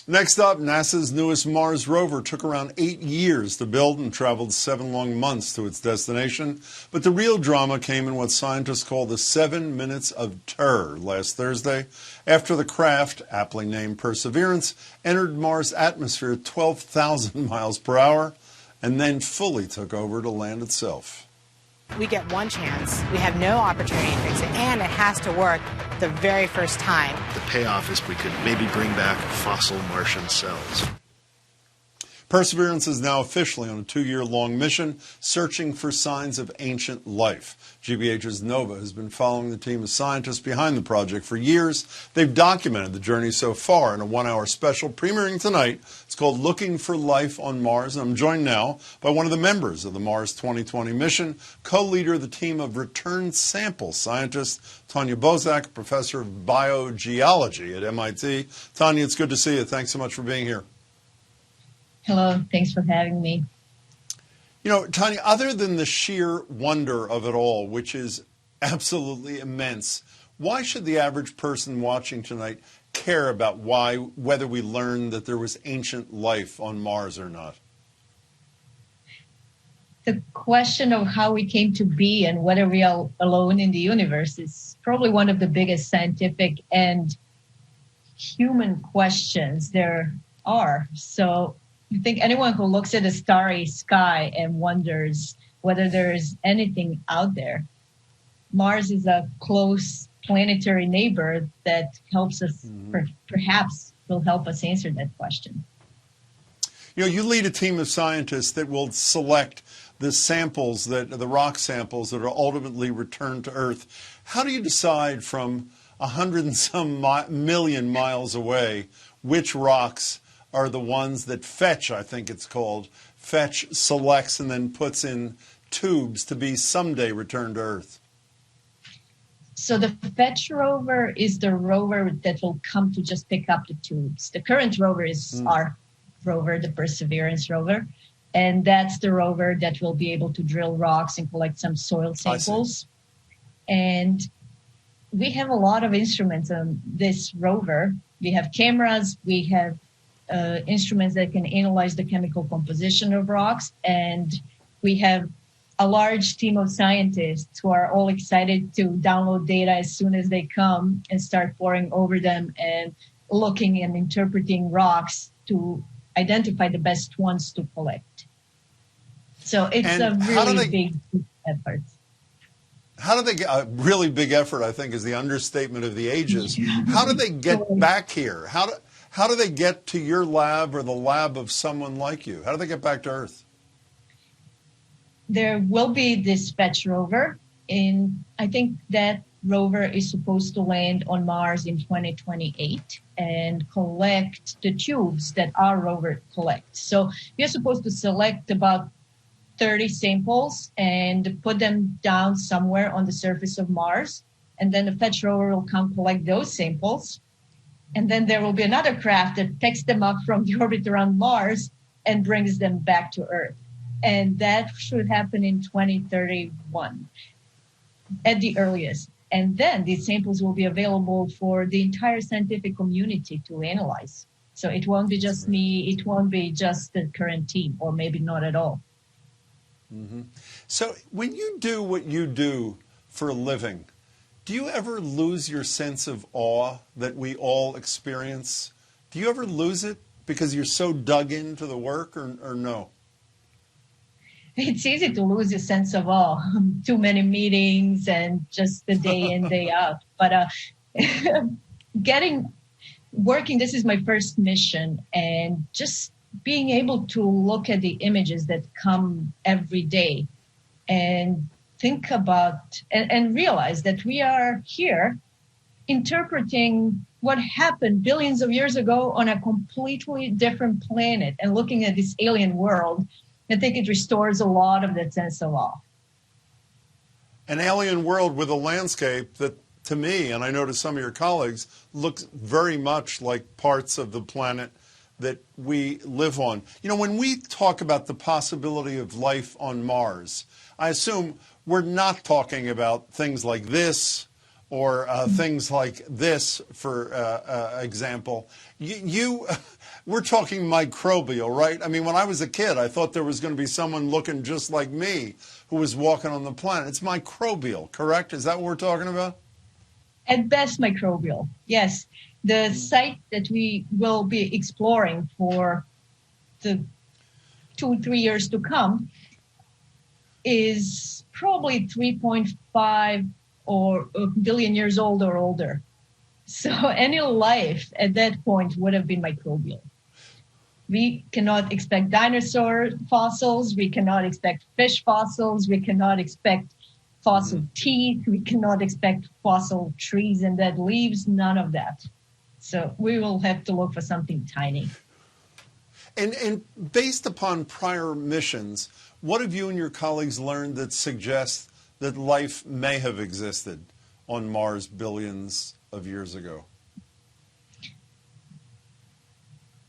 Next up, NASA's newest Mars rover took around 8 years to build and traveled 7 long months to its destination. But the real drama came in what scientists call the 7 minutes of terror last Thursday, after the craft, aptly named Perseverance, entered Mars' atmosphere at 12,000 miles per hour and then fully took over to land itself. We get one chance. We have no opportunity to fix it, and it has to work the very first time. The payoff is we could maybe bring back fossil Martian cells. Perseverance is now officially on a 2-year-long mission searching for signs of ancient life. GBH's Nova has been following the team of scientists behind the project for years. They've documented the journey so far in a 1-hour special premiering tonight. It's called Looking for Life on Mars. And I'm joined now by one of the members of the Mars 2020 mission, co-leader of the team of return sample scientists, Tanja Bosak, professor of biogeology at MIT. Tanja, it's good to see you. Thanks so much for being here. Hello, thanks for having me. You know, Tanja, other than the sheer wonder of it all, which is absolutely immense, why should the average person watching tonight care about whether we learned that there was ancient life on Mars or not? The question of how we came to be and whether we are alone in the universe is probably one of the biggest scientific and human questions there are. So I think anyone who looks at the starry sky and wonders whether there is anything out there, Mars is a close planetary neighbor that helps us, perhaps will help us answer that question. You know, you lead a team of scientists that will select the samples, the rock samples that are ultimately returned to Earth. How do you decide from 100 and some million miles away which rocks are the ones that Fetch, I think it's called, Fetch selects and then puts in tubes to be someday returned to Earth? So the Fetch rover is the rover that will come to just pick up the tubes. The current rover is our rover, the Perseverance Rover, and that's the rover that will be able to drill rocks and collect some soil samples. And we have a lot of instruments on this rover. We have cameras, we have instruments that can analyze the chemical composition of rocks. And we have a large team of scientists who are all excited to download data as soon as they come and start poring over them and looking and interpreting rocks to identify the best ones to collect. So it's a really big effort. How do they get a really big effort? I think is the understatement of the ages. How do they get back here? How do they get to your lab or the lab of someone like you? How do they get back to Earth? There will be this Fetch rover, and I think that rover is supposed to land on Mars in 2028 and collect the tubes that our rover collects. So we are supposed to select about 30 samples and put them down somewhere on the surface of Mars. And then the Fetch rover will come collect those samples. And then there will be another craft that picks them up from the orbit around Mars and brings them back to Earth. And that should happen in 2031 at the earliest. And then these samples will be available for the entire scientific community to analyze. So it won't be just me, it won't be just the current team, or maybe not at all. So when you do what you do for a living, do you ever lose your sense of awe that we all experience? Do you ever lose it because you're so dug into the work, or no? It's easy to lose your sense of awe. Too many meetings and just the day in, day out. But working, this is my first mission, and just being able to look at the images that come every day and think about and realize that we are here interpreting what happened billions of years ago on a completely different planet and looking at this alien world. I think it restores a lot of that sense of awe. An alien world with a landscape that, to me, and I know to some of your colleagues, looks very much like parts of the planet that we live on. You know, when we talk about the possibility of life on Mars, I assume we're not talking about things like this or things like this, for example. We're talking microbial, right? I mean, when I was a kid, I thought there was going to be someone looking just like me who was walking on the planet. It's microbial, correct? Is that what we're talking about? At best, microbial, yes. The site that we will be exploring for the 2-3 years to come is probably 3.5 or a billion years old or older. So any life at that point would have been microbial. We cannot expect dinosaur fossils. We cannot expect fish fossils. We cannot expect fossil teeth. We cannot expect fossil trees and dead leaves. None of that. So we will have to look for something tiny. And based upon prior missions, what have you and your colleagues learned that suggests that life may have existed on Mars billions of years ago?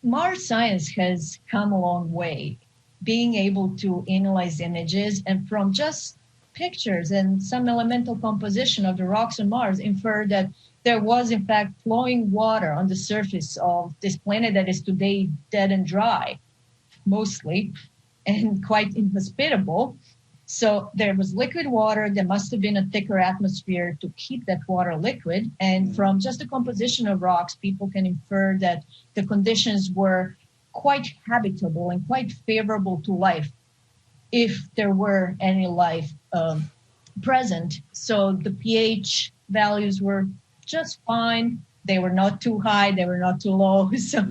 Mars science has come a long way, being able to analyze images and from just pictures and some elemental composition of the rocks on Mars infer that there was in fact flowing water on the surface of this planet that is today dead and dry, mostly, and quite inhospitable. So there was liquid water. There must have been a thicker atmosphere to keep that water liquid. And from just the composition of rocks, people can infer that the conditions were quite habitable and quite favorable to life if there were any life present. So the pH values were just fine. They were not too high. They were not too low. So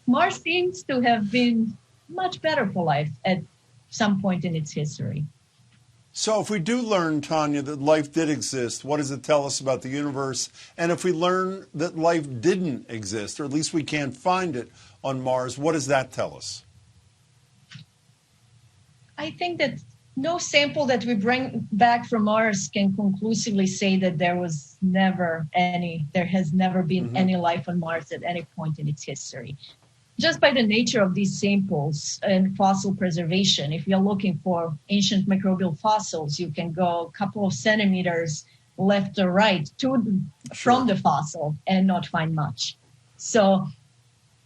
Mars seems to have been much better for life at some point in its history. So if we do learn, Tanja, that life did exist, what does it tell us about the universe? And if we learn that life didn't exist, or at least we can't find it on Mars, what does that tell us? I think that no sample that we bring back from Mars can conclusively say that there has never been any life on Mars at any point in its history. Just by the nature of these samples and fossil preservation, if you're looking for ancient microbial fossils, you can go a couple of centimeters left or right from the fossil and not find much. So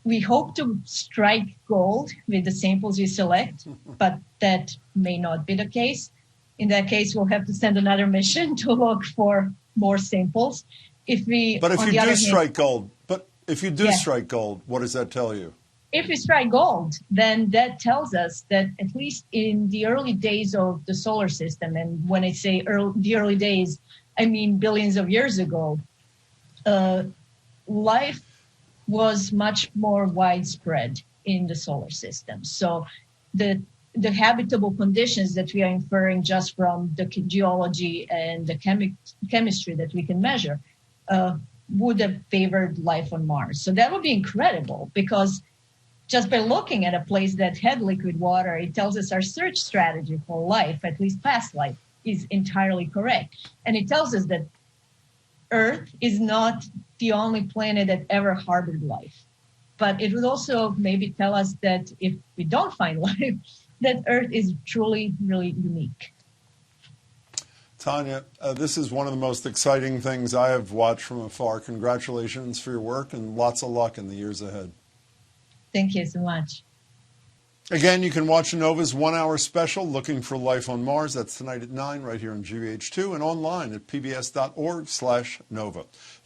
we hope to strike gold with the samples we select, but that may not be the case. In that case, we'll have to send another mission to look for more samples. If you do strike gold, what does that tell you? If we strike gold, then that tells us that at least in the early days of the solar system, and when I say the early days, I mean billions of years ago, life was much more widespread in the solar system. So the habitable conditions that we are inferring just from the geology and the chemistry that we can measure would have favored life on Mars. So that would be incredible, because just by looking at a place that had liquid water, it tells us our search strategy for life, at least past life, is entirely correct. And it tells us that Earth is not the only planet that ever harbored life. But it would also maybe tell us that if we don't find life, that Earth is truly, really unique. Tanja, this is one of the most exciting things I have watched from afar. Congratulations for your work and lots of luck in the years ahead. Thank you so much. Again, you can watch Nova's 1-hour special, Looking for Life on Mars. That's tonight at 9 right here on GBH2 and online at pbs.org/Nova.